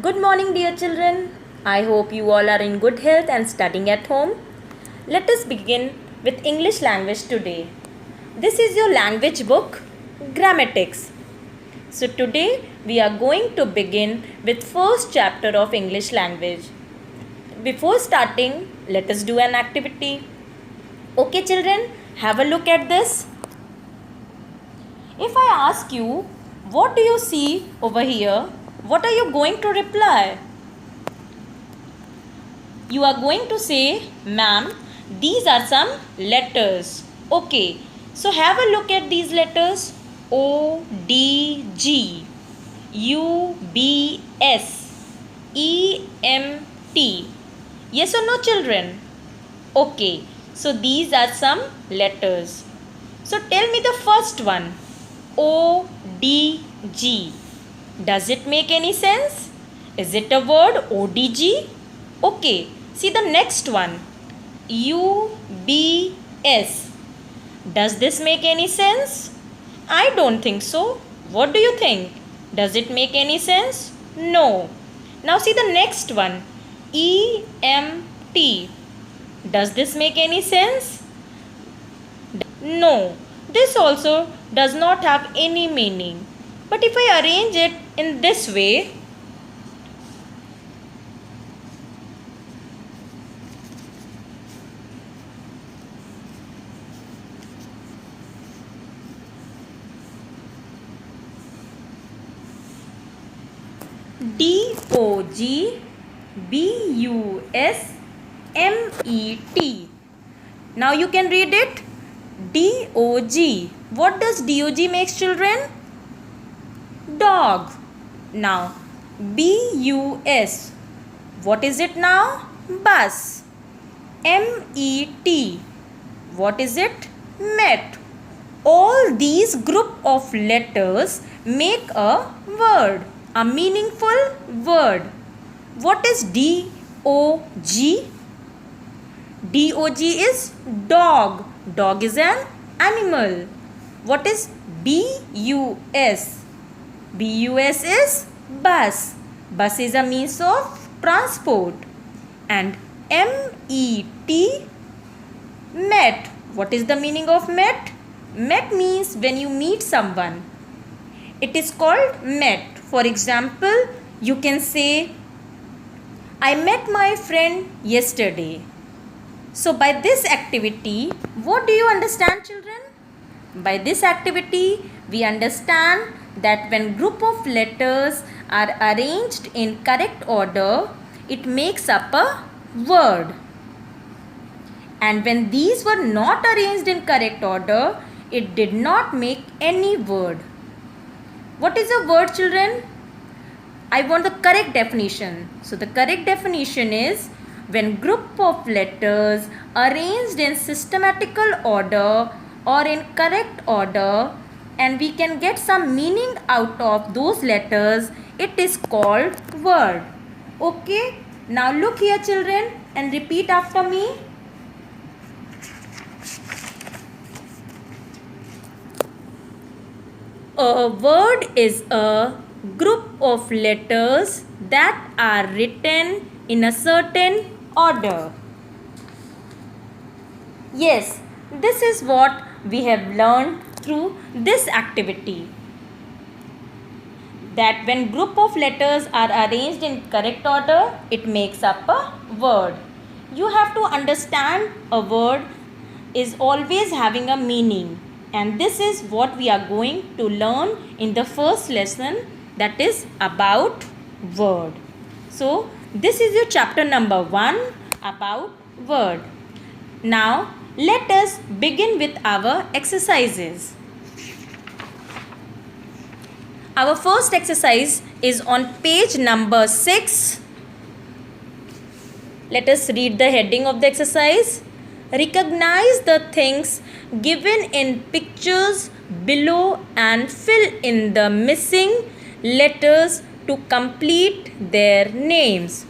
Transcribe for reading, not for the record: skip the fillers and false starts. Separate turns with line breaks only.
Good morning, dear children. I hope you all are in good health and studying at home. Let us begin with English language today. This is your language book, Grammatics. So today we are going to begin with first chapter of English language. Before starting, let us do an activity. Okay, children, have a look at this. If I ask you, what do you see over here? What are you going to reply? You are going to say, ma'am, these are some letters. Okay, so have a look at these letters. O, D, G, U, B, S, E, M, T. Yes or no, children? Okay, so these are some letters. So tell me the first one. O, D, G. Does it make any sense? Is it a word ODG? Okay, see the next one. UBS. Does this make any sense? I don't think so. What do you think? Does it make any sense? No. Now see the next one. EMT. Does this make any sense? No. This also does not have any meaning. But if I arrange it in this way, DOGBUSMET. Now you can read it. DOG. What does DOG makes, children? Dog. Now BUS. What is it now? Bus. MET. What is it? Met. All these group of letters make a word, a meaningful word. What is DOG? DOG is dog. Dog is an animal. What is BUS? BUS is bus. Bus is a means of transport. And MET, met. What is the meaning of met? Met means when you meet someone. It is called met. For example, you can say, I met my friend yesterday. So by this activity, what do you understand, children? By this activity, we understand that when group of letters are arranged in correct order, it makes up a word. And when these were not arranged in correct order, it did not make any word. What is a word, children? I want the correct definition. So the correct definition is when group of letters arranged in systematical order or in correct order and we can get some meaning out of those letters, it is called word. Okay, now look here, children, and repeat after me. A word is a group of letters that are written in a certain order. Yes, this is what we have learned through this activity. That when group of letters are arranged in correct order, it makes up a word. You have to understand a word is always having a meaning. And this is what we are going to learn in the first lesson, that is about word. So this is your chapter number 1 about word. Now let us begin with our exercises. Our first exercise is on page number 6. Let us read the heading of the exercise. Recognize the things given in pictures below and fill in the missing letters to complete their names.